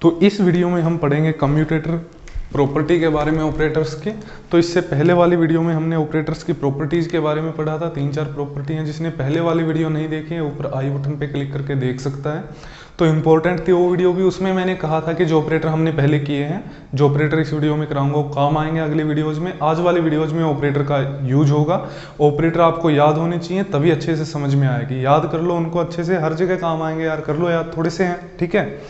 तो इस वीडियो में हम पढ़ेंगे कम्यूटेटर प्रॉपर्टी के बारे में ऑपरेटर्स की। तो इससे पहले वाली वीडियो में हमने ऑपरेटर्स की प्रॉपर्टीज़ के बारे में पढ़ा था, 3-4 प्रॉपर्टी हैं। जिसने पहले वाली वीडियो नहीं देखी है ऊपर आई बटन पे क्लिक करके देख सकता है। तो इम्पोर्टेंट थी वो वीडियो भी, उसमें मैंने कहा था कि जो ऑपरेटर हमने पहले किए हैं, जो ऑपरेटर इस वीडियो में कराऊंगा वो काम आएंगे अगली वीडियोज़ में। आज वाली वीडियोज़ में ऑपरेटर का यूज होगा। ऑपरेटर आपको याद होने चाहिए तभी अच्छे से समझ में आएगी। याद कर लो उनको अच्छे से, हर जगह काम आएंगे यार, कर लो याद, थोड़े से हैं, ठीक है।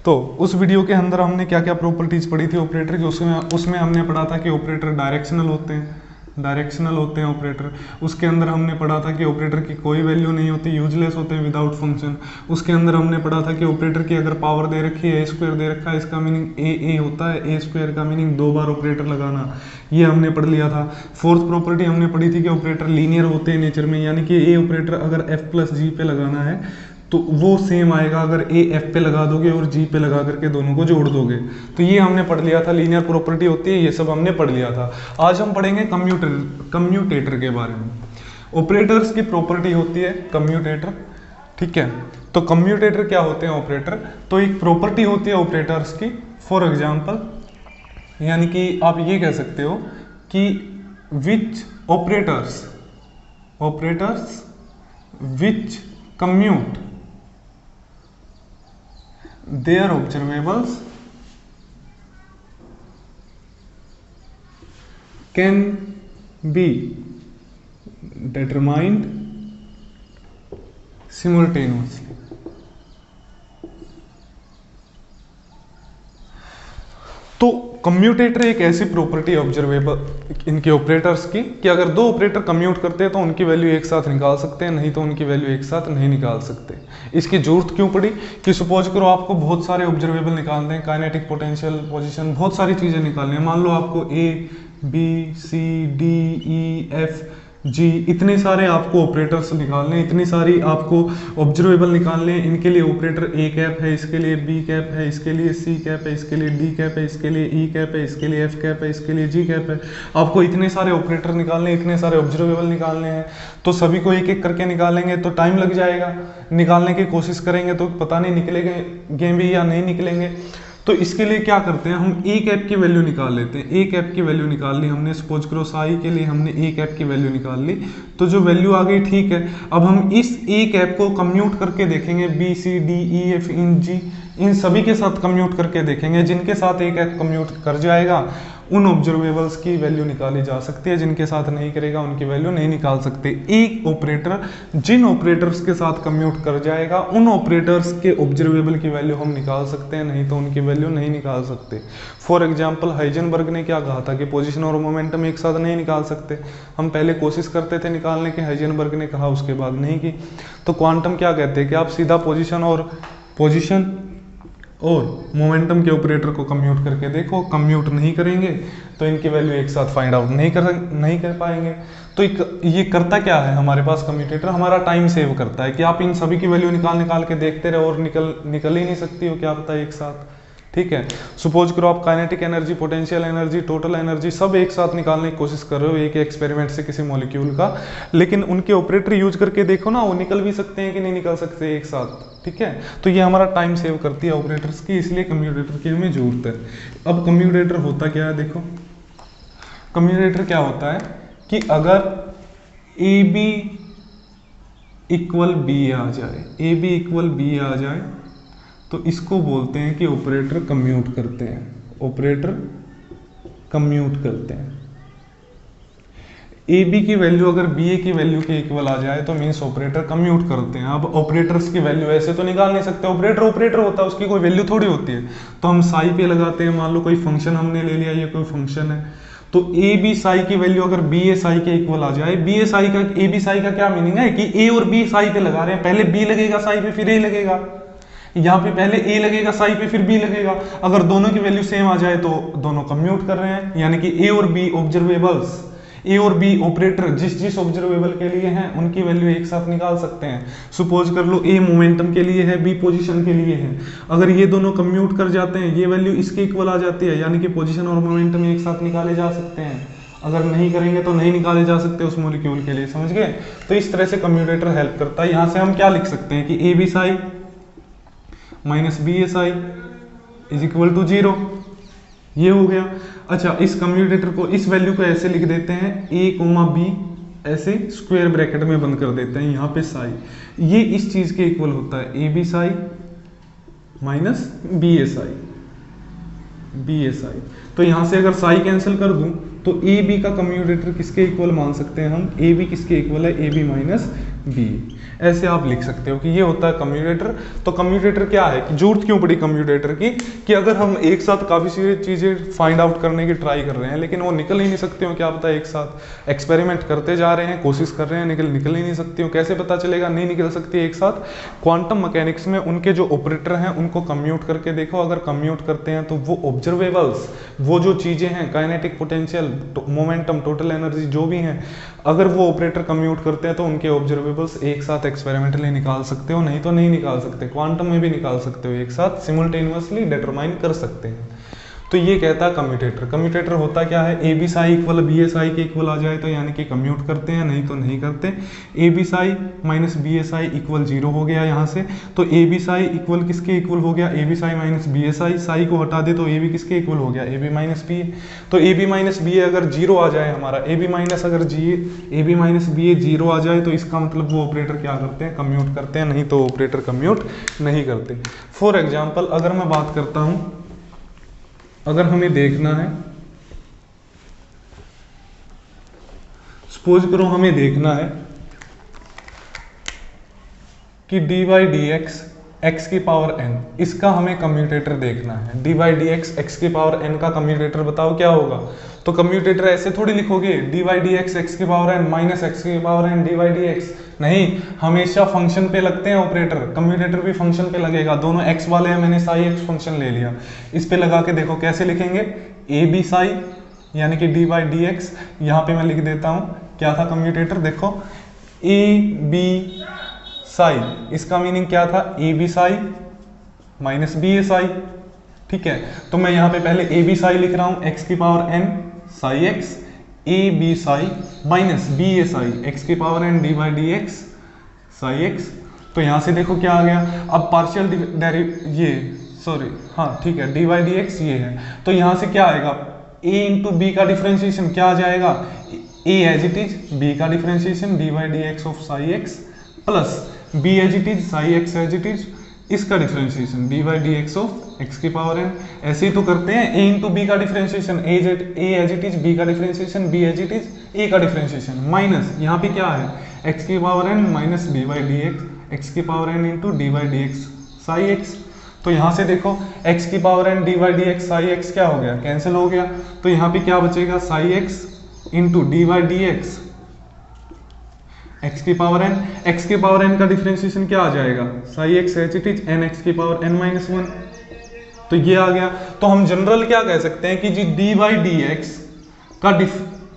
तो उस वीडियो के अंदर हमने क्या क्या प्रॉपर्टीज पढ़ी थी ऑपरेटर की, उसमें हमने पढ़ा था कि ऑपरेटर डायरेक्शनल होते हैं ऑपरेटर। उसके अंदर हमने पढ़ा था कि ऑपरेटर की कोई वैल्यू नहीं होती, यूजलेस होते हैं विदाउट फंक्शन। उसके अंदर हमने पढ़ा था कि ऑपरेटर की अगर पावर दे रखी है, a² दे रखा है, इसका मीनिंग ए होता है, a² का मीनिंग 2 बार ऑपरेटर लगाना, ये हमने पढ़ लिया था। फोर्थ प्रॉपर्टी हमने पढ़ी थी कि ऑपरेटर लीनियर होते हैं नेचर में, यानी कि ए ऑपरेटर अगर f+g पे लगाना है तो वो सेम आएगा अगर ए एफ पे लगा दोगे और जी पे लगा करके दोनों को जोड़ दोगे। तो ये हमने पढ़ लिया था, लीनियर प्रॉपर्टी होती है, ये सब हमने पढ़ लिया था। आज हम पढ़ेंगे कम्यूटेटर के बारे में। ऑपरेटर्स की प्रॉपर्टी होती है कम्यूटेटर, ठीक है। तो कम्यूटेटर क्या होते हैं ऑपरेटर? तो एक प्रॉपर्टी होती है ऑपरेटर्स की। फॉर एग्जाम्पल, यानी कि आप ये कह सकते हो कि which operators which commute their observables can be determined simultaneously। तो कम्यूटेटर एक ऐसी प्रॉपर्टी ऑब्जर्वेबल इनके ऑपरेटर्स की कि अगर दो ऑपरेटर कम्यूट करते हैं तो उनकी वैल्यू एक साथ निकाल सकते हैं, नहीं तो उनकी वैल्यू एक साथ नहीं निकाल सकते। इसकी जरूरत क्यों पड़ी कि सपोज करो आपको बहुत सारे ऑब्जर्वेबल निकालने हैं, काइनेटिक पोटेंशियल, पोजीशन, बहुत सारी चीजें निकालनी है। मान लो आपको A B C D E F G इतने सारे आपको ऑपरेटर्स निकालने, इतनी सारी आपको ऑब्जर्वेबल निकालने। इनके लिए ऑपरेटर A कैप है, इसके लिए B कैप है, इसके लिए C कैप है, इसके लिए D कैप है, इसके लिए E कैप है, इसके लिए F कैप है, इसके लिए G कैप है। आपको इतने सारे ऑपरेटर निकालने, इतने सारे ऑब्जर्वेबल निकालने हैं, तो सभी को एक एक करके निकालेंगे तो टाइम लग जाएगा। निकालने की कोशिश करेंगे तो पता नहीं निकलेंगे भी या नहीं निकलेंगे। तो इसके लिए क्या करते हैं, हम ए कैप की वैल्यू निकाल लेते हैं। ए कैप की वैल्यू निकाल ली हमने, सपोज करो साई के लिए हमने ए कैप की वैल्यू निकाल ली, तो जो वैल्यू आ गई ठीक है। अब हम इस ए कैप को कम्यूट करके देखेंगे, B C D E F इन जी, इन सभी के साथ कम्यूट करके देखेंगे। जिनके साथ ए कैप कम्यूट कर जाएगा उन ऑब्जर्वेबल्स की वैल्यू निकाली जा सकती है, जिनके साथ नहीं करेगा उनकी वैल्यू नहीं निकाल सकते। एक ऑपरेटर जिन ऑपरेटर्स के साथ कम्यूट कर जाएगा उन ऑपरेटर्स के ऑब्जर्वेबल की वैल्यू हम निकाल सकते हैं, नहीं तो उनकी वैल्यू नहीं निकाल सकते। फॉर एग्जाम्पल, हाइजेनबर्ग ने क्या कहा था कि पोजीशन और मोमेंटम एक साथ नहीं निकाल सकते। हम पहले कोशिश करते थे निकालने की, हाइजेनबर्ग ने कहा, उसके बाद नहीं की। तो क्वांटम क्या कहते हैं कि आप सीधा पोजीशन और मोमेंटम के ऑपरेटर को कम्यूट करके देखो, कम्यूट नहीं करेंगे तो इनकी वैल्यू एक साथ फाइंड आउट नहीं कर पाएंगे। तो ये करता क्या है हमारे पास कम्यूटेटर, हमारा टाइम सेव करता है कि आप इन सभी की वैल्यू निकाल के देखते रहो और निकल ही नहीं सकती हो, क्या पता एक साथ, ठीक है। सपोज करो आप kinetic energy, potential energy, total energy सब एक साथ निकालने की कोशिश कर रहे हो एक एक्सपेरिमेंट से किसी मॉलिक्यूल का, लेकिन उनके ऑपरेटर यूज करके देखो ना, वो निकल भी सकते हैं कि नहीं निकल सकते एक साथ, ठीक है। तो ये हमारा टाइम सेव करती है ऑपरेटर्स की, इसलिए कम्यूटेटर की हमें जरूरत है। अब कम्यूटेटर होता क्या है, देखो कम्यूटेटर क्या होता है कि अगर ए बी इक्वल बी आ जाए, तो इसको बोलते हैं कि ऑपरेटर कम्यूट करते हैं। ए बी की वैल्यू अगर बी ए की वैल्यू के इक्वल आ जाए तो मीन्स ऑपरेटर कम्यूट करते हैं। अब ऑपरेटर्स की वैल्यू ऐसे तो निकाल नहीं सकते, ऑपरेटर होता है, उसकी कोई वैल्यू थोड़ी होती है। तो हम साई पे लगाते हैं, मान लो कोई फंक्शन हमने ले लिया, ये कोई फंक्शन है, तो ए बी साई की वैल्यू अगर बी ए साई के इक्वल आ जाए, ए बी साई का क्या मीनिंग है कि ए और बी साई पे लगा रहे हैं, पहले बी लगेगा साई पे फिर ए लगेगा, यहाँ पे पहले ए लगेगा साई पे फिर बी लगेगा। अगर दोनों की वैल्यू सेम आ जाए तो दोनों कम्यूट कर रहे हैं, यानी कि ए और बी ऑब्जर्वेबल्स, ए और बी ऑपरेटर जिस ऑब्जर्वेबल के लिए हैं उनकी वैल्यू एक साथ निकाल सकते हैं। सपोज कर लो ए मोमेंटम के लिए है, बी पोजीशन के लिए है, अगर ये दोनों कम्यूट कर जाते हैं, ये वैल्यू इसके इक्वल आ जाती है, यानी कि पोजीशन और मोमेंटम एक साथ निकाले जा सकते हैं। अगर नहीं करेंगे तो नहीं निकाले जा सकते उस मॉलिक्यूल के लिए, समझ गए। तो इस तरह से कम्यूटेटर हेल्प करता है। यहाँ से हम क्या लिख सकते हैं कि a B psi minus b s i is equal to 0, ये हो गया। अच्छा, इस कम्यूटेटर को, इस वैल्यू को ऐसे लिख देते हैं a कोमा b, ऐसे स्क्वायर ब्रैकेट में बंद कर देते हैं यहाँ पे साई, ये इस चीज के इक्वल होता है A B psi minus B A psi, B A psi. तो यहां से अगर साई कैंसिल कर दूं तो ए बी का कम्यूटेटर किसके इक्वल मान सकते हैं हम, ए बी किसके इक्वल है, ए बी माइनस बी। ऐसे आप लिख सकते हो कि ये होता है कम्यूटेटर। तो कम्यूटेटर क्या है, कि जरूरत क्यों पड़ी कम्यूटेटर की, कि अगर हम एक साथ काफ़ी सारी चीज़ें फाइंड आउट करने की ट्राई कर रहे हैं लेकिन वो निकल ही नहीं सकते हो, क्या पता एक साथ एक्सपेरिमेंट करते जा रहे हैं, कोशिश कर रहे हैं, निकल ही नहीं सकती हो, कैसे पता चलेगा नहीं निकल सकती एक साथ। क्वांटम मैकेनिक्स में उनके जो ऑपरेटर हैं उनको कम्यूट करके देखो, अगर कम्यूट करते हैं तो वो ऑब्जर्वेबल्स, वो जो चीज़ें हैं kinetic potential, momentum, total energy जो भी हैं, अगर वो ऑपरेटर कम्यूट करते हैं तो उनके ऑब्जर्वेबल्स एक साथ एक्सपेरिमेंटली निकाल सकते हो, नहीं तो नहीं निकाल सकते। क्वांटम में भी निकाल सकते हो, एक साथ सिमुलटेनियसली डिटरमाइन कर सकते हैं। तो ये कहता है कम्यूटेटर। कम्यूटेटर होता क्या है, A B psi equal B A psi के इक्वल आ जाए तो यानी कि कम्यूट करते हैं, नहीं तो नहीं करते। A B psi minus B A psi equal 0 हो गया यहाँ से, तो ए बी साई इक्वल किसके इक्वल हो गया, A B psi minus B A psi, psi को हटा दे तो ए बी किसके इक्वल हो गया, ए बी माइनस बी ए। तो ए बी माइनस बी ए अगर 0 आ जाए हमारा, ए बी माइनस अगर ए बी माइनस बी ए 0 आ जाए तो इसका मतलब वो ऑपरेटर क्या करते हैं, कम्यूट करते हैं, नहीं तो ऑपरेटर कम्यूट नहीं करते। फॉर एग्जाम्पल अगर मैं बात करता हूँ, अगर हमें देखना है, सपोज करो हमें देखना है कि d Y D x x की पावर n, इसका हमें कम्यूटेटर देखना है। डी वाई डी एक्स की पावर n का कम्यूटेटर बताओ क्या होगा। तो कम्यूटेटर ऐसे थोड़ी लिखोगे डी वाई डी एक्स की पावर n माइनस एक्स की power n D Y D x, नहीं, हमेशा फंक्शन पे लगते हैं ऑपरेटर। कम्यूटेटर भी फंक्शन पे लगेगा, दोनों x वाले हैं, मैंने साई x फंक्शन ले लिया, इस पे लगा के देखो कैसे लिखेंगे, ए बी साई यानी कि डी वाई डी एक्स, यहाँ पे मैं लिख देता हूँ क्या था कम्यूटेटर, देखो ए बी साई, इसका मीनिंग क्या था, A B psi minus B A psi. ठीक है, तो मैं यहाँ पे पहले ए बी साई लिख रहा हूँ, एक्स की power n psi X, A B psi minus B A psi, X की power n D Y D X psi X. तो यहाँ से देखो क्या आ गया, अब पार्शियल ये सॉरी हाँ ठीक है, डी वाई डी एक्स ये है, तो यहाँ से क्या आएगा, a इंटू बी का डिफ्रेंशिएशन क्या आ जाएगा, a as it is, b का differentiation D Y D X of psi X plus b as it is, psi X as it is, इसका differentiation D Y D X of X की power n। ऐसे ही तो करते हैं, a into B का differentiation, a as it is, b का differentiation, b as it is, a का डिफरेंशिएशन माइनस यहाँ पे क्या है, x की power n minus D Y D x, x की power n into D Y D X psi X. तो यहाँ से देखो x की power n D Y D X psi X क्या हो गया, कैंसिल हो गया, तो यहाँ पे क्या बचेगा, psi x into D Y D x x की पावर n, एक्स की पावर n का डिफरेंशिएशन क्या आ जाएगा, psi x h it is n x की पावर n माइनस 1। तो ये आ गया। तो हम जनरल क्या कह सकते हैं कि जी डी वाई डी एक्स का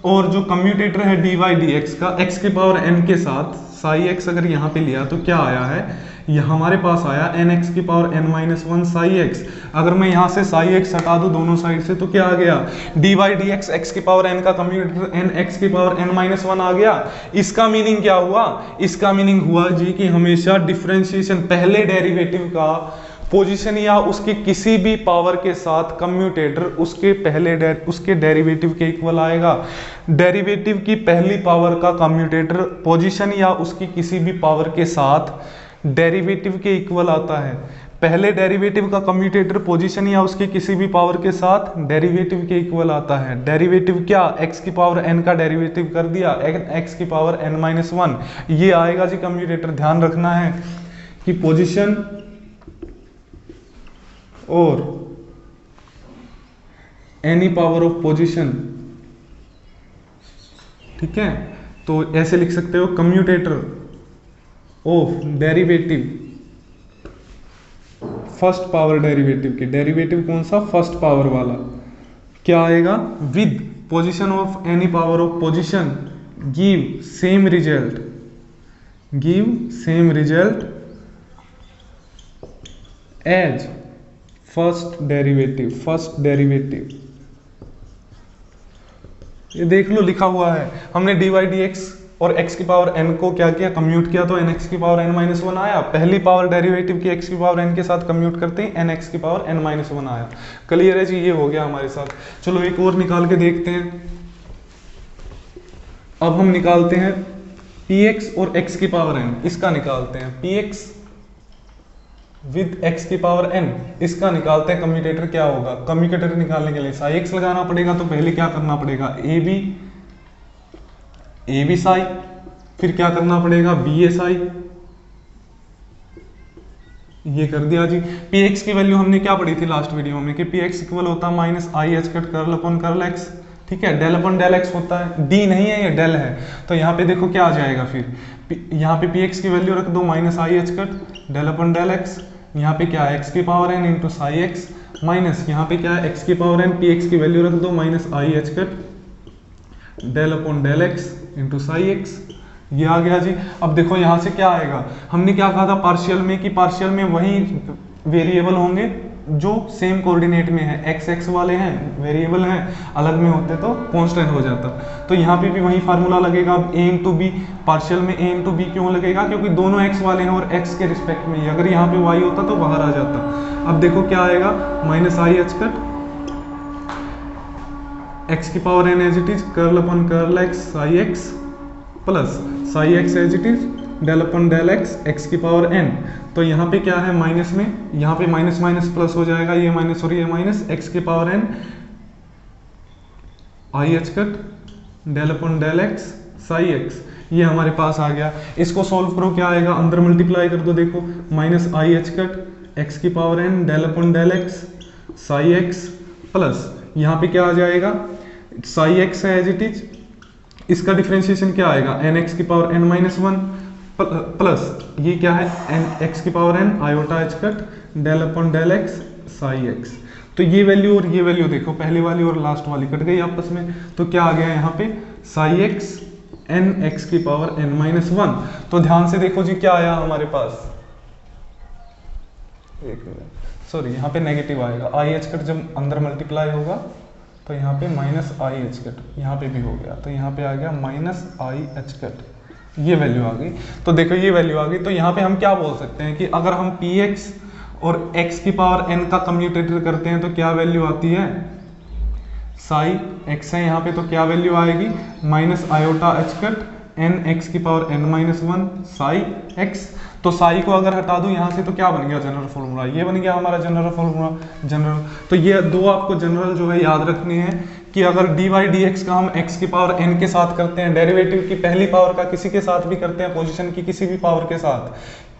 और जो कम्यूटेटर है डी वाई डी एक्स का एक्स की पावर n के साथ साई एक्स अगर यहाँ पे लिया तो क्या आया है, ये हमारे पास आया एन एक्स की power n minus 1 Sai x. अगर मैं यहाँ से साई एक्स हटा दूँ दोनों साइड से तो क्या आ गया, d Y D x x की पावर n का कम्यूटेटर एन एक्स की पावर n माइनस 1 आ गया। इसका मीनिंग क्या हुआ, इसका मीनिंग हुआ जी कि हमेशा डिफरेंशिएशन पहले डेरिवेटिव का पोजीशन या उसकी किसी भी पावर के साथ कम्यूटेटर उसके पहले उसके डेरिवेटिव के इक्वल आएगा। डेरिवेटिव की पहली पावर का कम्यूटेटर पोजीशन या उसकी किसी भी पावर के साथ डेरिवेटिव के इक्वल आता है। पहले डेरिवेटिव का कम्यूटेटर पोजीशन या उसकी किसी भी पावर के साथ डेरिवेटिव के इक्वल आता है। डेरिवेटिव क्या, x की पावर n का डेरिवेटिव कर दिया, x की पावर n माइनस 1, ये आएगा जी कम्यूटेटर। ध्यान रखना है कि पोजीशन और एनी पावर ऑफ पोजीशन, ठीक है, तो ऐसे लिख सकते हो commutator of derivative first power derivative की, डेरिवेटिव कौन सा, फर्स्ट पावर वाला, क्या आएगा, with position of any power of position give same result, give same result as first derivative, first derivative. ये देख लो लिखा हुआ है, हमने डी वाई डी एक्स और x की पावर n को क्या किया, कम्यूट किया, तो nx की पावर n-1 आया। पहली पावर डेरिवेटिव की x की पावर n के साथ कम्यूट करते ही nx की पावर n-1 आया। क्लियर है जी, ये हो गया हमारे साथ। चलो एक और निकाल के देखते हैं। अब हम निकालते हैं px और x की पावर n, इसका निकालते हैं px विद x की पावर n, इसका निकालते हैं। कम्यूटेटर क्या होगा, कम्यूटेटर निकालने के लिए साई x लगाना पड़ेगा, तो पहले क्या करना पड़ेगा, ए बी साई, फिर क्या करना पड़ेगा, बी ए साई, ये कर दिया जी। px की वैल्यू हमने क्या पढ़ी थी लास्ट वीडियो में कि px इक्वल होता है minus I H cut curl upon curl x, ठीक है, डेल अपॉन डेल x होता है, d नहीं है ये डेल है, तो यहाँ पे देखो क्या आ जाएगा, फिर यहाँ पे px की वैल्यू रख दो minus I H cut del upon del x, यहाँ पे क्या है x की power n into psi x, minus यहाँ पे क्या है x की पावर n, px की वैल्यू रख दो minus I H cut del upon del x into psi x, ये आ गया जी। अब देखो यहाँ से क्या आएगा, हमने क्या कहा था पार्शियल में कि पार्शियल में वही वेरिएबल होंगे जो सेम कोऑर्डिनेट में है, एक्स एक्स वाले हैं वेरिएबल हैं, अलग में होते तो कांस्टेंट हो जाता। तो यहाँ पे भी वही फार्मूला लगेगा। अब ए इंटू बी, पार्शियल में ए इंटू बी क्यों लगेगा, क्योंकि दोनों एक्स वाले हैं और एक्स के रिस्पेक्ट में ही, अगर यहाँ पे वाई होता तो बाहर आ जाता। अब देखो क्या आएगा, minus I H cut X की power N as it is curl upon curl X psi X plus psi X as it is del upon del X x की पावर एन। तो यहाँ पे क्या है माइनस में, यहाँ पे माइनस माइनस प्लस हो जाएगा, ये माइनस और ये माइनस, एक्स की power n i H cut del upon del x psi x, ये हमारे पास आ गया। इसको सॉल्व करो, क्या आएगा, अंदर मल्टीप्लाई कर दो, देखो minus I H cut X की power N del upon del x psi X plus यहाँ पे क्या आ जाएगा, साई एक्स है एज इट इज, इसका डिफरेंशिएशन क्या आएगा, एन एक्स की power N minus one plus ये क्या है एन एक्स की power N iota H cut del upon del x psi X. तो ये वैल्यू और ये वैल्यू देखो, पहली वाली और लास्ट वाली कट गई आपस में, तो क्या आ गया यहाँ पे साई एक्स एन एक्स की पावर एन माइनस वन। तो ध्यान से देखो जी क्या आया हमारे पास, एक मिनट सॉरी, यहाँ पे नेगेटिव आएगा, आई एच कट जब अंदर मल्टीप्लाई होगा तो यहाँ पे माइनस आई एच कट, यहाँ पे भी हो गया, तो यहाँ पे आ गया माइनस आई एच कट, ये वैल्यू आ गई। तो देखो ये वैल्यू आ गई, तो यहाँ पे हम क्या बोल सकते हैं कि अगर हम px और x की पावर n का कम्यूटेटर करते हैं तो क्या वैल्यू आती है, साई x है यहाँ पे, तो क्या वैल्यू आएगी, minus iota H cut N x की power N minus one psi X. तो साई को अगर हटा दूं यहाँ से तो क्या बन गया जनरल फॉर्मूला, ये बन गया हमारा जनरल फॉर्मूला जनरल। तो ये दो आपको जनरल जो है याद रखनी है कि अगर dy dx का हम x की पावर n के साथ करते हैं, डेरिवेटिव की पहली पावर का किसी के साथ भी करते हैं, पोजीशन की किसी भी पावर के साथ,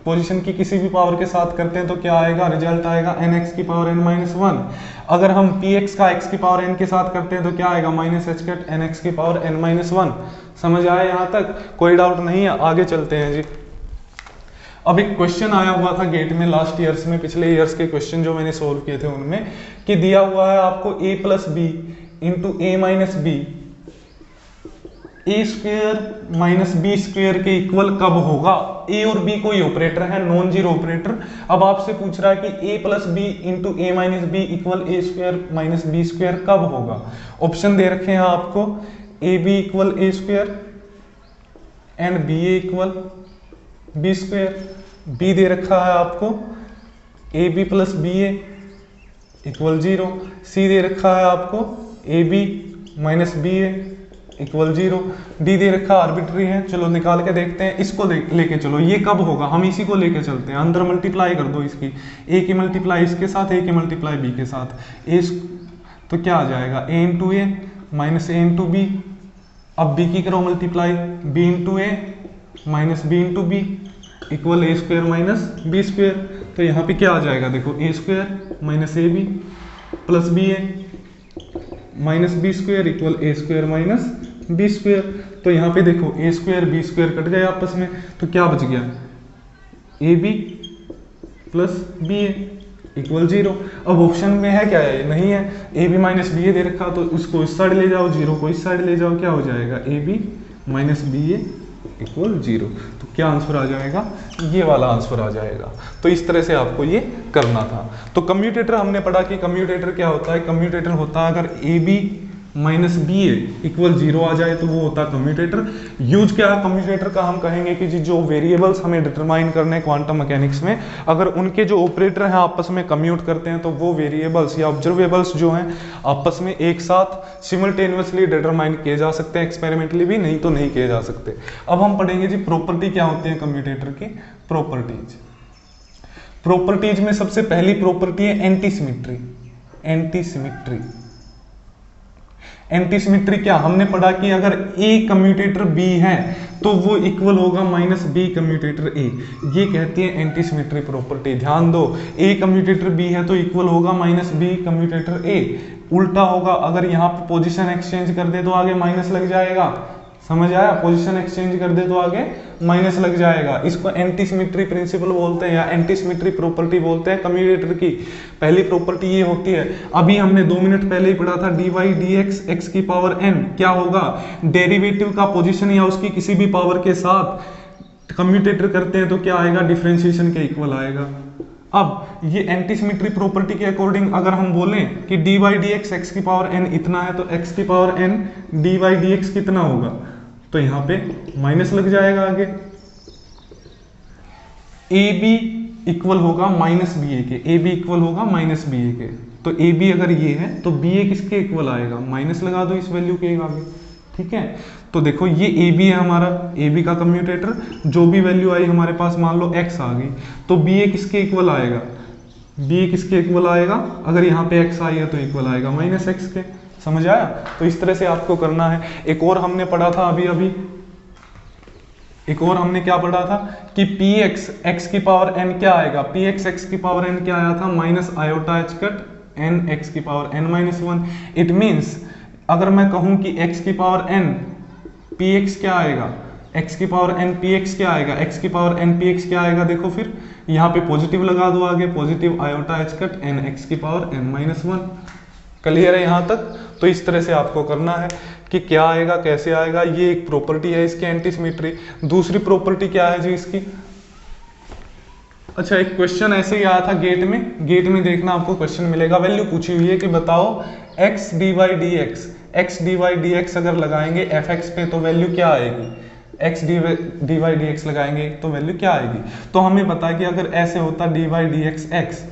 पोजीशन की किसी भी पावर के साथ करते हैं, तो क्या आएगा, रिजल्ट आएगा nx की पावर n माइनस वन। अगर हम px का x की पावर n के साथ करते हैं तो क्या आएगा, माइनस एच कट nx की पावर n माइनस वन। समझ आया यहाँ तक, कोई डाउट नहीं है, आगे चलते हैं जी। अब एक क्वेश्चन आया हुआ था गेट में लास्ट ईयर्स में, पिछले ईयर्स के क्वेश्चन जो मैंने सोल्व किए थे उनमें, कि दिया हुआ है आपको a plus B into A minus B, a square minus B square के इक्वल कब होगा। ए और बी कोई ऑपरेटर है, नॉन जीरो ऑपरेटर। अब आपसे पूछ रहा है कि A plus B into A minus B equal A square minus B square कब होगा। ऑप्शन दे रखे हैं आपको, A B equal A square and B A equal B square. B दे रखा है आपको A B plus B A equal zero. C दे रखा है आपको A B minus B A equal zero. D दे रखा आर्बिट्री है, चलो निकाल के देखते हैं। इसको लेके चलो, ये कब होगा, हम इसी को लेके चलते हैं। अंदर मल्टीप्लाई कर दो इसकी, ए की मल्टीप्लाई इसके साथ, ए की मल्टीप्लाई बी के साथ, ए तो क्या आ जाएगा, A into A minus A into B. अब बी की करो multiply, B into A minus B into B equal A square minus B square. तो यहाँ पे क्या आ जाएगा, देखो A square minus A B plus B A minus B square equal A square minus B square. तो यहाँ पे देखो A square B square cut गए आपस में, तो क्या बच गया, A B plus B A equal zero. अब ऑप्शन में है क्या है, नहीं है, ए बी माइनस बी ए दे रखा, तो उसको इस साइड ले जाओ, जीरो को इस साइड ले जाओ, क्या हो जाएगा, a B minus B A equal zero. तो क्या आंसर आ जाएगा, ये वाला आंसर आ जाएगा। तो इस तरह से आपको ये करना था। तो कम्यूटेटर हमने पढ़ा कि कम्यूटेटर क्या होता है, कम्यूटेटर होता है अगर A B minus B A equal 0 आ जाए तो वो होता है कम्यूटेटर। यूज क्या है कम्यूटेटर का, हम कहेंगे कि जी जो वेरिएबल्स हमें डिटरमाइन करने हैं क्वांटम मैकेनिक्स में, अगर उनके जो ऑपरेटर हैं आपस में कम्यूट करते हैं तो वो वेरिएबल्स या ऑब्जर्वेबल्स जो हैं आपस में एक साथ सिमल्टेनियसली डिटरमाइन किए जा सकते हैं, एक्सपेरिमेंटली भी, नहीं तो नहीं किए जा सकते। अब हम पढ़ेंगे जी प्रॉपर्टी क्या होती है कम्यूटेटर की। प्रॉपर्टीज में सबसे पहली प्रॉपर्टी है एंटीसिमेट्री। एंटीसिमेट्री क्या हमने पढ़ा कि अगर ए कम्यूटेटर बी है तो वो इक्वल होगा माइनस बी कम्यूटेटर ए, ये कहती है एंटीसिमेट्री प्रॉपर्टी। ध्यान दो, ए कम्यूटेटर बी है तो इक्वल होगा माइनस बी कम्यूटेटर ए। उल्टा होगा, अगर यहाँ पे पोजीशन एक्सचेंज कर दे तो आगे माइनस लग जाएगा, समझ आया, पोजीशन एक्सचेंज कर दे तो आगे माइनस लग जाएगा। इसको एंटीसिमेट्री प्रिंसिपल बोलते हैं या एंटीसिमेट्री प्रॉपर्टी बोलते हैं कम्यूटेटर की। पहली प्रॉपर्टी ये होती है, अभी हमने 2 मिनट पहले ही पढ़ा था, dy dx x की पावर n क्या होगा, डेरिवेटिव का पोजीशन या उसकी किसी भी पावर के साथ कम्यूटेटर करते हैं तो क्या आएगा, डिफरेंशिएशन के इक्वल आएगा। अब ये एंटीसिमेट्री प्रॉपर्टी के अकॉर्डिंग अगर हम बोलें कि dy dx x की पावर n इतना है तो x की पावर n dy dx कितना होगा, तो यहां पे माइनस लग जाएगा आगे। ए बी इक्वल होगा माइनस बी ए के, ए बी इक्वल होगा माइनस बी ए के, तो ए बी अगर ये है तो बी ए किसके इक्वल आएगा, माइनस लगा दो इस वैल्यू के आगे, ठीक है। तो देखो ये ए बी है हमारा, ए बी का कम्यूटेटर, जो भी वैल्यू आई हमारे पास, मान लो x आ गई, तो बी ए किसके इक्वल आएगा, बी ए किसके इक्वल आएगा, अगर यहाँ पे x आई है तो इक्वल आएगा माइनस x के, समझ आया। तो इस तरह से आपको करना है। एक और हमने पढ़ा था अभी एक और हमने क्या पढ़ा था कि px x की पावर n क्या आएगा, px x की पावर n क्या आया था, minus iota h cut n x की power n minus 1। It means अगर मैं कहूं कि x की पावर n px क्या आएगा, x की पावर n px क्या आएगा, x की पावर n px क्या आएगा, देखो फिर यहाँ पे पॉजिटिव लगा दो आगे, positive iota h cut n x की पावर n माइनस 1। क्लियर है यहाँ तक। तो इस तरह से आपको करना है कि क्या आएगा कैसे आएगा, ये एक प्रॉपर्टी है इसकी एंटीसिमेट्री। दूसरी प्रॉपर्टी क्या है जी इसकी, अच्छा एक क्वेश्चन ऐसे ही आया था गेट में देखना आपको क्वेश्चन मिलेगा, वैल्यू पूछी हुई है कि बताओ x dy dx अगर लगाएंगे fx पे तो वैल्यू क्या आएगी, x dy dx लगाएंगे तो वैल्यू क्या आएगी। तो हमें पता है कि अगर ऐसे होता dy dx x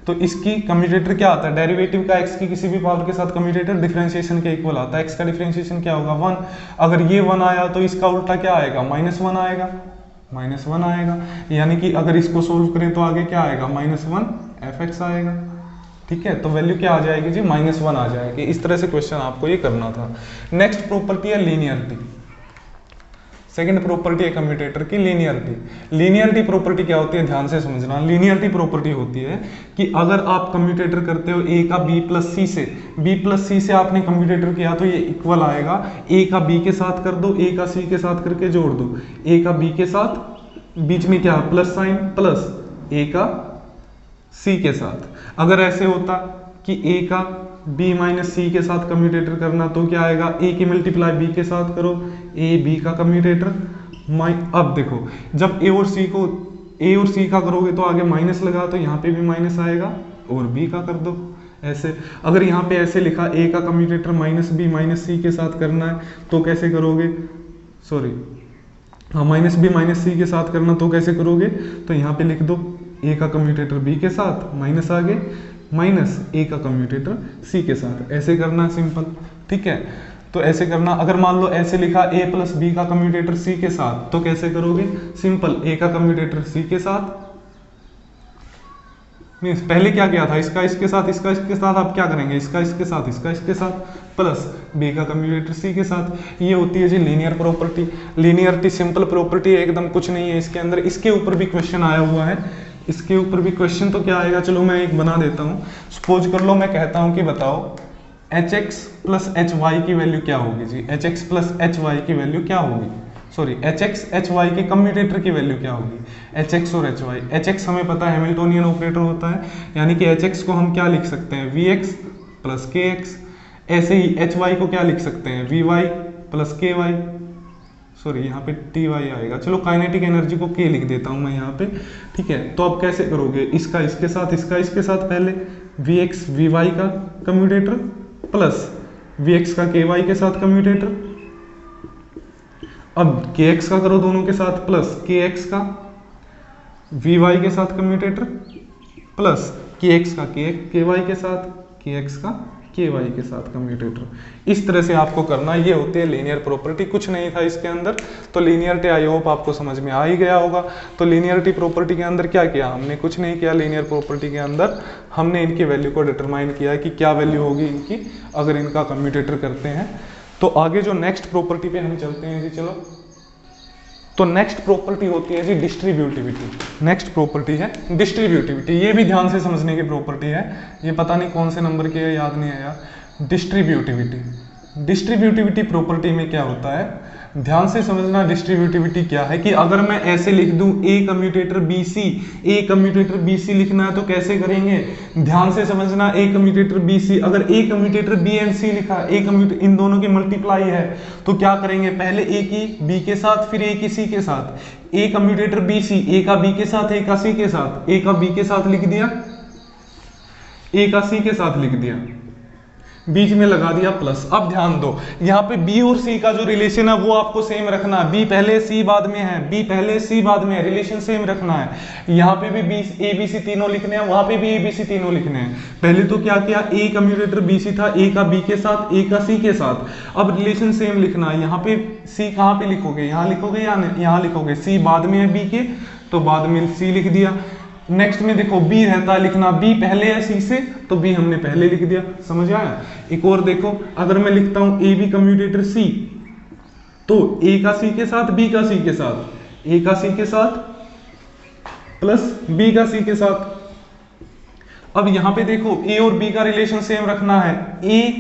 तो इसकी कम्यूटेटर क्या आता है, डेरिवेटिव का x की किसी भी पावर के साथ कम्यूटेटर डिफरेंशिएशन के इक्वल आता है। x का डिफरेंशिएशन क्या होगा 1, अगर ये 1 आया तो इसका उल्टा क्या आएगा, -1 आएगा, -1 आएगा। यानी कि अगर इसको सोल्व करें तो आगे क्या आएगा, -1 fx आएगा, ठीक है। तो वैल्यू क्या आ जाएगी जी, -1 आ जाएगी। इस तरह से क्वेश्चन आपको ये करना था। नेक्स्ट प्रॉपर्टी है लीनियरिटी। सेकंड प्रॉपर्टी है कम्यूटेटर की लीनियरिटी प्रॉपर्टी क्या होती है, ध्यान से समझना। लीनियरिटी प्रॉपर्टी होती है कि अगर आप कम्यूटेटर करते हो a का b प्लस c से आपने कम्यूटेटर किया तो ये इक्वल आएगा, a का b के साथ कर दो, a का c के साथ करके जोड़ दो, a का b के साथ बीच में क्या प्लस साइन प्लस a का c के साथ। अगर ऐसे होता कि a का b माइनस सी के साथ कम्यूटेटर करना तो क्या आएगा, a की मल्टीप्लाई b के साथ करो, a b का कम्यूटेटर अब देखो जब a और c का करोगे तो आगे माइनस लगा तो यहाँ पे भी माइनस आएगा और b का कर दो ऐसे। अगर यहाँ पे ऐसे लिखा a का कम्यूटेटर माइनस b माइनस सी के साथ करना है तो कैसे करोगे, सॉरी हाँ माइनस b माइनस सी के साथ करना तो कैसे करोगे, तो यहाँ पे लिख दो a का कम्यूटेटर b के साथ माइनस आगे माइनस a का कम्यूटेटर c के साथ, ऐसे करना सिंपल, ठीक है। तो ऐसे करना। अगर मान लो ऐसे लिखा a प्लस b का कम्यूटेटर c के साथ तो कैसे करोगे, सिंपल a का कम्यूटेटर c के साथ, मीन्स पहले क्या किया था, इसका इसके साथ इसका इसके साथ, आप क्या करेंगे इसका इसके साथ इसका इसके साथ प्लस b का कम्यूटेटर c के साथ। ये होती है जी linear property. Linearity simple property है, एकदम कुछ नहीं है इसके अंदर। इसके ऊपर भी क्वेश्चन आया हुआ है, इसके ऊपर भी क्वेश्चन तो क्या आएगा, चलो मैं एक बना देता हूँ। सपोज कर लो मैं कहता हूँ कि बताओ hx प्लस hy की वैल्यू क्या होगी जी, hx प्लस hy की वैल्यू क्या होगी, सॉरी hx hy के कम्यूटेटर की वैल्यू क्या होगी, hx और hy। hx हमें पता है हैमिल्टोनियन ऑपरेटर होता है, यानी कि hx को हम क्या लिख सकते हैं vx प्लस kx। ऐसे ही hy को क्या लिख सकते हैं vy प्लस ky, सॉरी यहाँ पे टी वाई आएगा, चलो काइनेटिक एनर्जी को के लिख देता हूँ मैं यहाँ पे, ठीक है। तो अब कैसे करोगे, इसका इसके साथ पहले वी एक्स वी वाई का कम्यूटेटर प्लस Vx का Ky के साथ कम्यूटेटर, अब Kx का करो दोनों के साथ प्लस Kx का Vy के साथ कम्यूटेटर प्लस Kx का Ky के साथ, Kx का Ky के साथ कम्यूटेटर। इस तरह से आपको करना, ये होती है लीनियर प्रॉपर्टी। कुछ नहीं था इसके अंदर, तो लीनियरिटी आई होप आपको समझ में आ ही गया होगा। तो लीनियरिटी प्रॉपर्टी के अंदर क्या किया हमने, कुछ नहीं किया। लीनियर प्रॉपर्टी के अंदर हमने इनकी वैल्यू को डिटरमाइन किया कि क्या वैल्यू होगी इनकी अगर इनका कम्यूटेटर करते हैं। तो आगे जो नेक्स्ट प्रॉपर्टी पे हम चलते हैं जी, चलो। तो नेक्स्ट प्रॉपर्टी होती है जी डिस्ट्रीब्यूटिविटी। नेक्स्ट प्रॉपर्टी है डिस्ट्रीब्यूटिविटी, ये भी ध्यान से समझने की प्रॉपर्टी है, ये पता नहीं कौन से नंबर की है, याद नहीं आया। डिस्ट्रीब्यूटिविटी, डिस्ट्रीब्यूटिविटी प्रॉपर्टी में क्या होता है, ध्यान से समझना। डिस्ट्रीब्यूटिविटी क्या है कि अगर मैं ऐसे लिख दूं ए कम्यूटेटर बी सी, ए कम्यूटेटर बी सी लिखना है तो कैसे करेंगे, ध्यान से समझना। ए कम्यूटेटर बी सी, अगर ए कम्यूटेटर बी एंड सी लिखा, ए कम्यूटेटर इन दोनों की मल्टीप्लाई है तो क्या करेंगे, पहले ए की बी के साथ फिर ए की सी के साथ। ए कम्यूटेटर बी सी, ए का बी के साथ ए का सी के साथ, ए का बी के साथ लिख दिया, ए का सी के साथ लिख दिया, बीच में लगा दिया प्लस। अब ध्यान दो, यहाँ पे बी और सी का जो रिलेशन है वो आपको सेम रखना है। बी पहले सी बाद में है, बी पहले सी बाद में है, रिलेशन सेम रखना है। यहाँ पे भी बी ए बी सी तीनों लिखने हैं, वहां पे भी ए बी सी तीनों लिखने हैं। पहले तो क्या किया, ए कम्यूटेटर बी सी था, ए का बी के साथ ए का सी के साथ। अब रिलेशन सेम लिखना है। यहाँ पे सी कहाँ पे लिखोगे, यहाँ लिखोगे या यहाँ लिखोगे, सी बाद में है बी के तो बाद में सी लिख दिया। नेक्स्ट में देखो बी रहता है लिखना, बी पहले है सी से तो बी हमने पहले लिख दिया, समझ आया। एक और देखो, अगर मैं लिखता हूं ए बी कम्यूटेटर सी, तो ए का सी के साथ बी का सी के साथ, ए का सी के साथ प्लस बी का सी के साथ। अब यहां पे देखो ए और बी का रिलेशन सेम रखना है। ए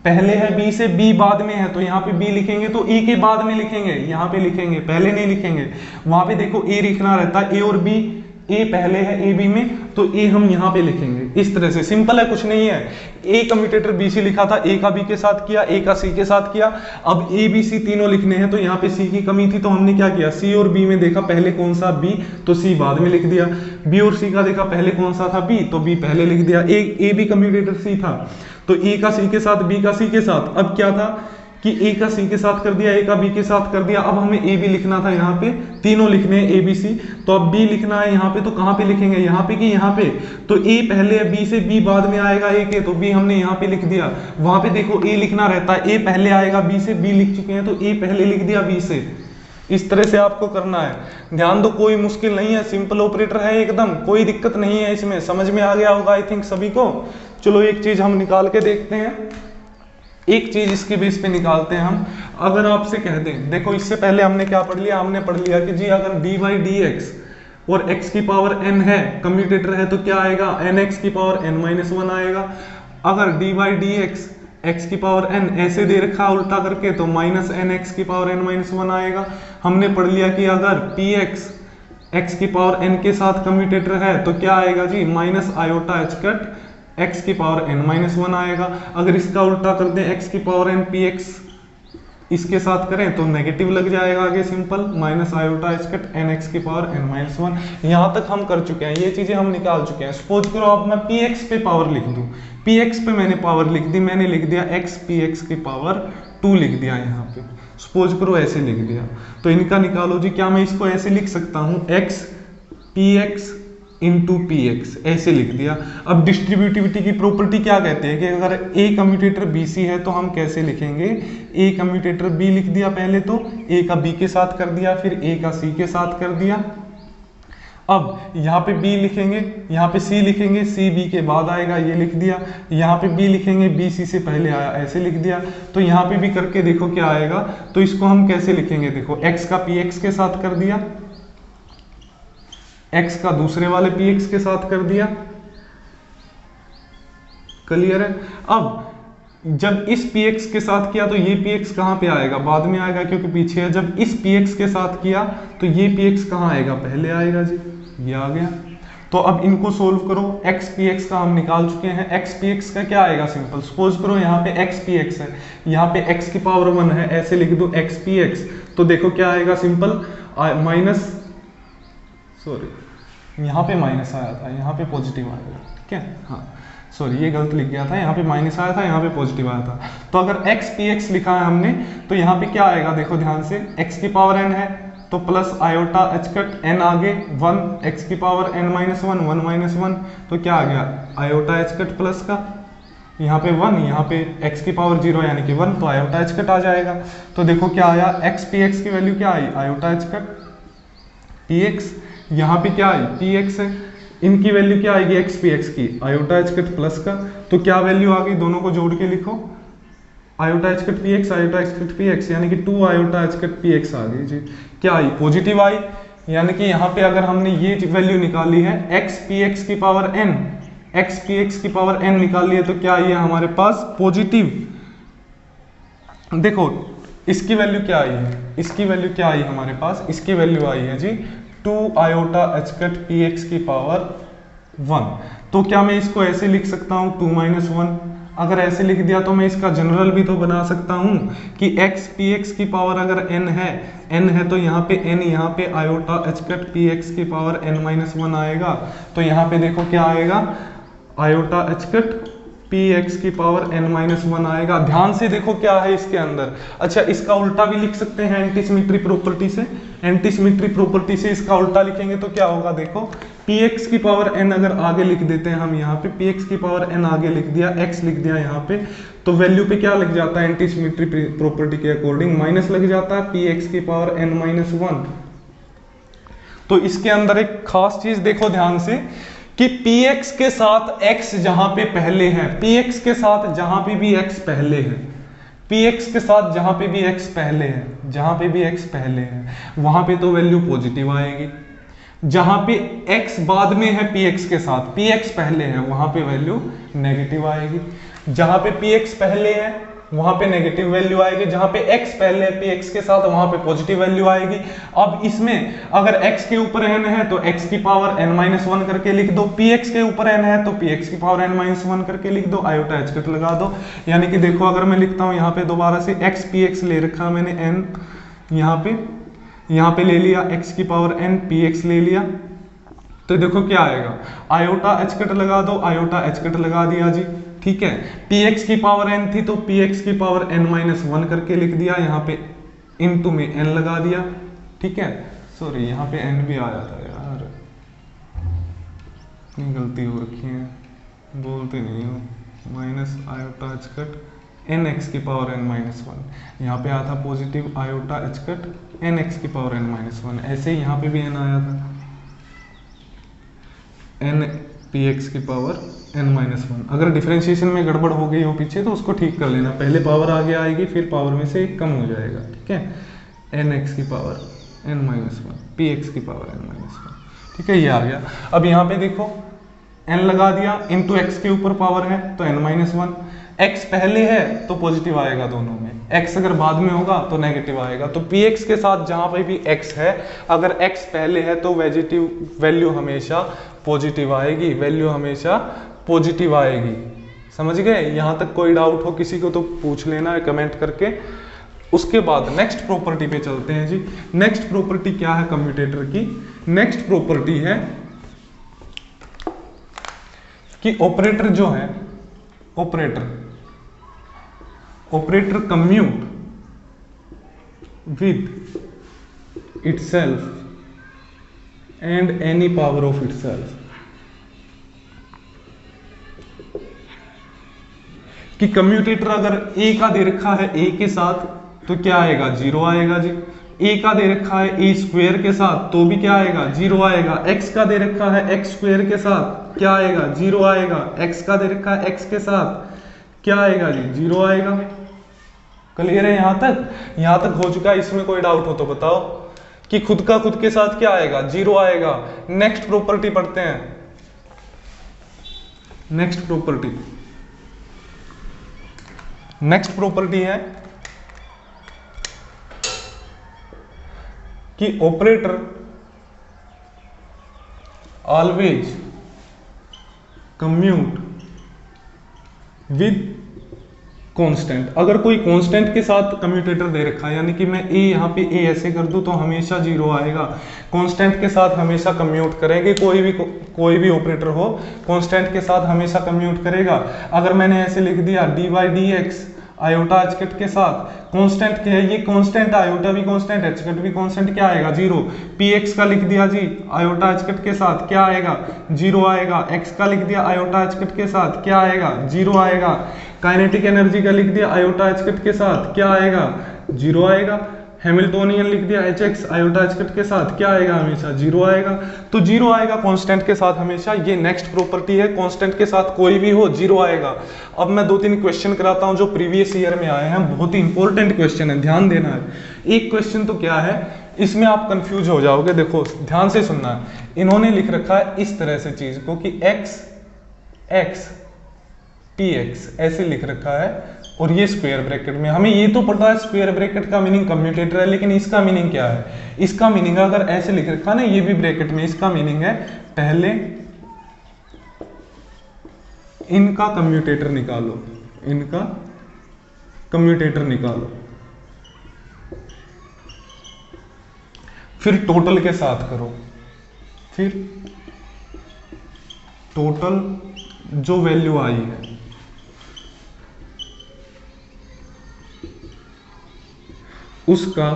पहले है बी से, बी बाद में है तो यहाँ पे बी लिखेंगे तो ए के बाद में लिखेंगे, यहाँ पे लिखेंगे, पहले नहीं लिखेंगे। वहां पे देखो ए लिखना रहता है, ए और बी, ए पहले है ए बी में तो ए हम यहाँ पे लिखेंगे। इस तरह से सिंपल है, कुछ नहीं है। ए कम्यूटेटर बी सी लिखा था, ए का बी के साथ किया, ए का सी के साथ किया। अब ए बी सी तीनों लिखने हैं तो यहाँ पे सी की कमी थी तो हमने क्या किया, सी और बी में देखा पहले कौन सा बी तो सी बाद में लिख दिया। बी और सी का देखा पहले कौन सा था बी तो बी पहले लिख दिया। ए बी कम्यूटेटर सी था तो ए का सी के साथ बी का सी के साथ। अब क्या था कि ए का सी के साथ कर दिया, ए का बी के साथ कर दिया। अब हमें ए बी लिखना था, यहाँ पे तीनों लिखने हैं ए बी सी, तो अब बी लिखना है यहाँ पे तो कहाँ पे लिखेंगे, यहाँ पे कि यहाँ पे। तो ए पहले है बी से, बी बाद में आएगा ए के तो बी हमने यहाँ पे लिख दिया। वहां पे देखो ए लिखना रहता है, ए पहले आएगा बी से, बी लिख चुके हैं तो ए पहले लिख दिया बी से। इस तरह से आपको करना है। ध्यान दो, कोई मुश्किल नहीं है, सिंपल ऑपरेटर है एकदम, कोई दिक्कत नहीं है इसमें। समझ में आ गया होगा आई थिंक सभी को। चलो एक चीज हम निकाल के देखते हैं, एक चीज इसके बेस पे निकालते हैं हम। अगर आपसे कह दें, देखो इससे पहले हमने क्या पढ़ लिया, हमने पढ़ लिया कि जी अगर डी बाई डी एक्स और x की पावर n है, कम्यूटेटर है तो क्या आएगा, nx की पावर n-1 आएगा। अगर D by D x x की पावर n ऐसे दे रखा उल्टा करके तो माइनस nx की पावर n-1 आएगा। हमने पढ़ लिया कि अगर px x की पावर n के साथ कम्यूटेटर है तो क्या आएगा जी, minus iota h cut x की पावर n-1 आएगा। अगर इसका उल्टा कर दें x की पावर n px इसके साथ करें तो नेगेटिव लग जाएगा आगे, simple minus iota h cut nx की पावर n-1। यहाँ तक हम कर चुके हैं, ये चीजें हम निकाल चुके हैं। सपोज करो अब मैं px पे पावर लिख दूं, px पे मैंने पावर लिख दी, मैंने लिख दिया x px की पावर 2 लिख दिया यहाँ पे। सपोज करो ऐसे लिख दिया, तो इनका निकालो जी। क्या मैं इसको ऐसे लिख सकता हूँ, x px into P x, ऐसे लिख दिया। अब डिस्ट्रीब्यूटिविटी की प्रॉपर्टी क्या कहते हैं कि अगर ए कम्यूटेटर बी सी है तो हम कैसे लिखेंगे, ए कम्यूटेटर बी लिख दिया पहले तो, ए का बी के साथ कर दिया, फिर ए का सी के साथ कर दिया। अब यहाँ पे बी लिखेंगे, यहाँ पे सी लिखेंगे, सी बी के बाद आएगा, ये लिख दिया। यहाँ पे बी लिखेंगे, बी सी से पहले आया, ऐसे लिख दिया। तो यहाँ पे भी करके देखो क्या आएगा। तो इसको हम कैसे लिखेंगे, देखो x का पी एक्स के साथ कर दिया, x का दूसरे वाले px के साथ कर दिया, क्लियर है। अब जब इस px के साथ किया तो ये px कहां पे आएगा, बाद में आएगा क्योंकि पीछे है। जब इस px के साथ किया तो ये px कहां आएगा, पहले आएगा जी, ये आ गया। तो अब इनको सोल्व करो, x px का हम निकाल चुके हैं। x px का क्या आएगा, सिंपल सपोज करो यहाँ पे x px है, यहाँ पे x की पावर 1 है, ऐसे लिख दो x px। तो देखो क्या आएगा, सिंपल माइनस, सॉरी यहाँ पे माइनस आया था, यहाँ पे पॉजिटिव आएगा, ठीक है। हाँ सॉरी ये गलत लिख गया था, यहाँ पे माइनस आया था, यहाँ पे पॉजिटिव आया था। तो अगर x px लिखा है हमने तो यहाँ पे क्या आएगा देखो ध्यान से, x की पावर n है तो plus iota h cut n आगे 1, x की पावर n माइनस 1, 1 माइनस 1 तो क्या आ गया आयोटा h कट प्लस का, यहाँ पे 1, यहाँ पे x की पावर 0 यानी कि 1 तो आयोटा h कट आ जाएगा। तो देखो क्या आया x px की वैल्यू क्या आई आयोटा h कट px, यहाँ पे क्या आई px है, इनकी वैल्यू क्या आएगी x px की आयोटा h कट प्लस का, तो क्या वैल्यू आ गई दोनों को जोड़ के लिखो iota h cut px iota h cut px यानी कि 2 आयोटा h कट px आ गई जी। क्या आई पॉजिटिव आई, यानी कि यहाँ पे अगर हमने ये वैल्यू निकाली है x px की पावर n, x px की पावर n निकाली है तो क्या आई है हमारे पास पॉजिटिव। देखो इसकी वैल्यू क्या आई है, इसकी वैल्यू क्या आई हमारे पास, इसकी वैल्यू आई है जी 2 आयोटा h कट px की पावर 1। तो क्या मैं इसको ऐसे लिख सकता हूँ 2 माइनस 1, अगर ऐसे लिख दिया तो मैं इसका जनरल भी तो बना सकता हूँ कि x px की पावर अगर n है तो यहाँ पे n, यहाँ पे आयोटा h कट px की पावर n माइनस 1 आएगा। तो यहाँ पे देखो क्या आएगा आयोटा h कट px की पावर n माइनस 1 आएगा। ध्यान से देखो क्या है इसके अंदर। अच्छा इसका उल्टा भी लिख सकते हैं एंटी सिमेट्री प्रॉपर्टी से, एंटी सिमेट्री प्रॉपर्टी से इसका उल्टा लिखेंगे तो क्या होगा देखो px की पावर n अगर आगे लिख देते हैं हम, यहाँ पे px की पावर n आगे लिख दिया, x लिख दिया यहाँ पे, तो वैल्यू पे क्या लग जाता है एंटी सिमेट्री प्रॉपर्टी के अकॉर्डिंग माइनस लग जाता है px की पावर n माइनस 1। तो इसके अंदर एक खास चीज देखो ध्यान से कि px के साथ x जहां पे पहले है, px के साथ जहां पे भी x पहले है, px के साथ जहां पे भी x पहले है, जहां पे भी x पहले है वहां पे तो वैल्यू पॉजिटिव आएगी। जहां पे x बाद में है px के साथ, px पहले है वहां पे वैल्यू नेगेटिव आएगी। जहां पे px पहले है वहां पे नेगेटिव वैल्यू आएगी, जहां पे x पहले है px के साथ वहां पे पॉजिटिव वैल्यू आएगी। अब इसमें अगर x के ऊपर n है तो x की पावर n माइनस 1 करके लिख दो, px के ऊपर n है तो px की पावर n माइनस 1 करके लिख दो, आयोटा h कट लगा दो। यानी कि देखो अगर मैं लिखता हूं यहाँ पे दोबारा से x px ले रखा मैंने n, यहाँ पे ले लिया x की पावर n, px ले लिया, तो देखो क्या आएगा आयोटा h कट लगा दो, आयोटा h कट लगा दिया जी। ठीक है px की पावर n थी तो px की पावर n माइनस 1 करके लिख दिया, यहाँ पे इनटू में n लगा दिया। ठीक है सॉरी यहाँ पे n भी आया था यार, इतनी गलती हो रखी है, बोलते नहीं हो, minus iota h cut n x की पावर n माइनस 1, यहाँ पे आया था positive iota h cut n x की पावर n माइनस 1, ऐसे ही यहाँ पे भी n आया था n px की पावर n माइनस 1। अगर डिफरेंशिएशन में गड़बड़ हो गई हो पीछे तो उसको ठीक कर लेना, पहले पावर आगे आएगी फिर पावर में से कम हो जाएगा। ठीक है n x की पावर n माइनस 1, px की पावर n माइनस 1। ठीक है ये आ गया। अब यहाँ पे देखो n लगा दिया, इंटू x के ऊपर पावर है तो n माइनस 1, x पहले है तो पॉजिटिव आएगा दोनों में, x अगर बाद में होगा तो नेगेटिव आएगा। तो px के साथ जहां पे भी x है, अगर x पहले है तो वैल्यू हमेशा पॉजिटिव आएगी, वैल्यू हमेशा पॉजिटिव आएगी। समझ गए? यहां तक कोई डाउट हो किसी को तो पूछ लेना कमेंट करके। उसके बाद नेक्स्ट प्रॉपर्टी पे चलते हैं जी। नेक्स्ट प्रॉपर्टी क्या है कम्यूटेटर की? नेक्स्ट प्रॉपर्टी है कि ऑपरेटर जो है, operator commute with itself and any power of itself. कि कम्यूटेटर अगर a का दे रखा है a के साथ तो क्या आएगा 0 आएगा जी, a का दे रखा है a स्क्वायर के साथ तो भी क्या आएगा 0 आएगा, x का दे रखा है x स्क्वायर के साथ क्या आएगा 0 आएगा, x का दे रखा है x के साथ क्या आएगा जी 0 आएगा। क्लियर है यहां तक? यहां तक हो चुका है, इसमें कोई डाउट हो तो बताओ कि खुद का खुद के साथ क्या आएगा 0 आएगा। नेक्स्ट प्रॉपर्टी पढ़ते हैं। नेक्स्ट प्रॉपर्टी है कि operator always commute with constant, अगर कोई कांस्टेंट के साथ कम्यूटेटर दे रखा है, यानी कि मैं ए यहाँ पे ए ऐसे कर दूं तो हमेशा 0 आएगा। कांस्टेंट के साथ हमेशा कम्यूट करेंगे, कोई भी ऑपरेटर हो कांस्टेंट के साथ हमेशा कम्यूट करेगा। अगर मैंने ऐसे लिख दिया D by D X iota H cut के साथ, कांस्टेंट क्या है, ये कांस्टेंट, आयोटा भी कांस्टेंट, एचकट भी कांस्टेंट, क्या आएगा 0। पी एक्स का लिख दिया जी आयोटा एचकट के साथ, क्या आएगा 0 आएगा। एक्स का लिख दिया आयोटा एचकट के साथ, क्या आएगा 0 आएगा। काइनेटिक एनर्जी का लिख दिया आयोटा एचकट के साथ, क्या आएगा 0 आएगा। हैमिल्टोनियन लिख दिया एच एक्स आयोटा एचकट के साथ, क्या आएगा हमेशा 0 आएगा। तो 0 आएगा कांस्टेंट के साथ हमेशा, ये नेक्स्ट प्रॉपर्टी है, कांस्टेंट के साथ कोई भी हो 0 आएगा। अब मैं 2-3 क्वेश्चन कराता हूं जो प्रीवियस ईयर में आए हैं, बहुत ही इंपॉर्टेंट क्वेश्चन है, ध्यान देना है। एक क्वेश्चन तो क्या है, इसमें आप कंफ्यूज हो जाओगे, देखो ध्यान से सुनना है। इन्होंने लिख रखा है इस तरह से चीज को कि एक्स एक्स पी एक्स ऐसे लिख रखा है, और ये स्क्वायर ब्रैकेट में। हमें ये तो पता है स्क्वायर ब्रैकेट का मीनिंग कम्यूटेटर है, लेकिन इसका मीनिंग क्या है, इसका मीनिंग अगर ऐसे लिख रखा ना ये भी ब्रैकेट में, इसका मीनिंग है पहले इनका कम्यूटेटर निकालो, इनका कम्यूटेटर निकालो, फिर टोटल के साथ करो, फिर टोटल जो वैल्यू आई है उसका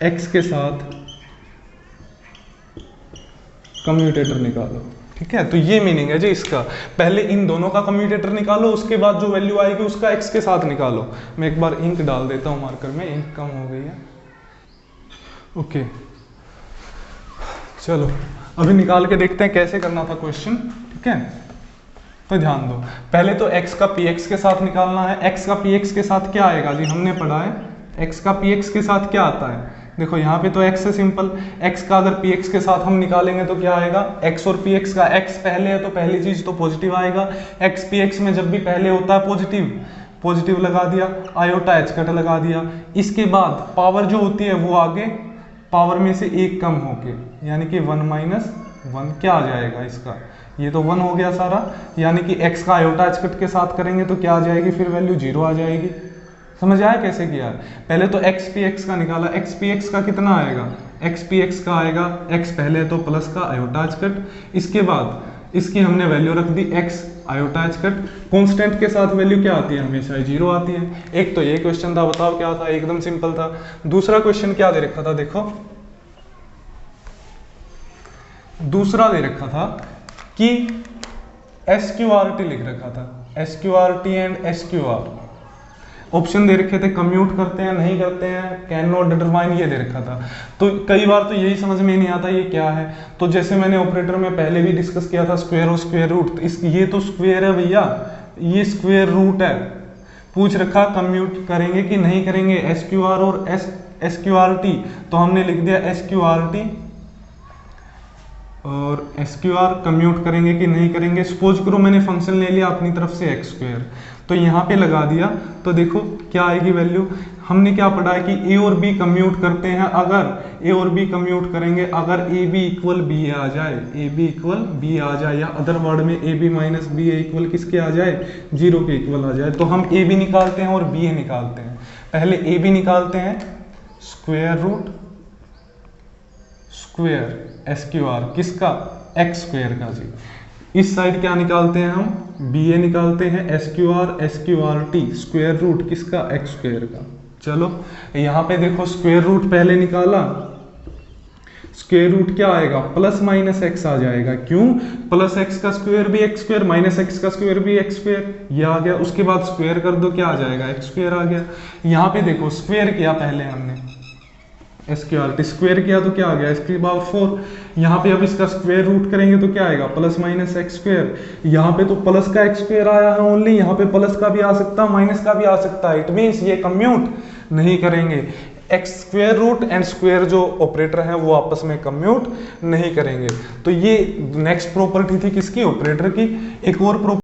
x के साथ कम्यूटेटर निकालो। ठीक है, तो ये मीनिंग है जी इसका, पहले इन दोनों का कम्यूटेटर निकालो, उसके बाद जो वैल्यू आएगी उसका x के साथ निकालो। मैं एक बार इंक डाल देता हूं मार्कर में, इंक कम हो गई है। ओके चलो अभी निकाल के देखते हैं कैसे करना था क्वेश्चन। ठीक है, तो ध्यान दो, पहले तो x का px के साथ निकालना है। x का px के साथ क्या आएगा जी, हमने पढ़ा है x का px के साथ क्या आता है, देखो यहाँ पे तो x है सिंपल, x का अगर px के साथ हम निकालेंगे तो क्या आएगा, x और px का, x पहले है तो पहली चीज तो पॉजिटिव आएगा, x px में जब भी पहले होता है पॉजिटिव लगा दिया, आयोटा एचकट लगा दिया। इसके बाद पावर जो होती है वो आगे पावर में से एक कम होके, यानी कि 1 माइनस 1 क्या आ जाएगा इसका, ये तो 1 हो गया सारा, यानी कि x का आयोटा एचकट के साथ करेंगे तो क्या आ जाएगी, फिर वैल्यू 0 आ जाएगी। समझ आया कैसे किया, पहले तो x px का निकाला, x px का कितना आएगा, x px का आएगा, x पहले तो प्लस का आयोटा एचकट, इसके बाद इसकी हमने वैल्यू रख दी x आयोटा एचकट। कांस्टेंट के साथ वैल्यू क्या आती है, हमेशा 0 आती है। एक तो ये क्वेश्चन था, बताओ क्या था, एकदम सिंपल था। दूसरा क्वेश्चन क्या दे रखा था, देखो दूसरा दे रखा था कि SQRT लिख रखा था, SQRT एंड SQR ऑप्शन दे रखे थे, कम्यूट करते हैं नहीं करते हैं, कैन नॉट डिटरमाइन, ये दे रखा था। तो कई बार तो यही समझ में नहीं आता ये क्या है। तो जैसे मैंने ऑपरेटर में पहले भी डिस्कस किया था, स्क्वायर और स्क्वायर रूट, ये तो स्क्वायर है भैया, ये स्क्वायर रूट है। पूछ रखा कम्यूट करेंगे कि नहीं करेंगे, SQR और SQRT, तो हमने लिख दिया SQRT और SQR कम्यूट करेंगे कि नहीं करेंगे। सपोज करो मैंने फंक्शन ले लिया अपनी तरफ से x स्क्वायर, तो यहाँ पे लगा दिया, तो देखो क्या आएगी वैल्यू। हमने क्या पढ़ा है कि a और b कम्यूट करते हैं, अगर a और b कम्यूट करेंगे, अगर ab इक्वल b आ जाए, ab इक्वल b आ जाए, या अदर वर्ड में ab माइनस b इक्वल किसके आ जाए, 0 के इक्वल आ जाए, तो हम ab निकालते हैं और b निकालते हैं। पहले ab निकालते हैं, स्क्वायर रूट स्क्वायर SQR किसका, x स्क्वायर का जी। इस साइड क्या निकालते हैं हम, BA निकालते हैं, SQR SQRT स्क्वायर रूट किसका, x स्क्वायर का। चलो यहाँ पे देखो स्क्वायर रूट पहले निकाला, स्क्वायर रूट क्या आएगा, प्लस माइनस x आ जाएगा, क्यों, प्लस x का स्क्वायर भी x स्क्वायर, माइनस x का स्क्वायर भी x स्क्वायर, ये आ गया। उसके बाद स्क्वायर कर दो, क्या आ जाएगा, x स्क्वायर आ गया। यहाँ पे देखो स्क्वायर किया पहले हमने, SQRT स्क्वायर किया तो क्या आ गया, इसके बाद 4। यहाँ पे अब इसका स्क्वायर रूट करेंगे तो क्या आएगा, प्लस माइनस x स्क्वायर। यहाँ पे तो प्लस का x स्क्वायर आया है ओनली, यहाँ पे प्लस का भी आ सकता है, माइनस का भी आ सकता है। इट मीन्स ये कम्यूट नहीं करेंगे, x square root and square जो ऑपरेटर है वो आपस में कम्यूट नहीं करेंगे। तो ये नेक्स्ट प्रॉपर्टी थी किसकी, ऑपरेटर की। एक और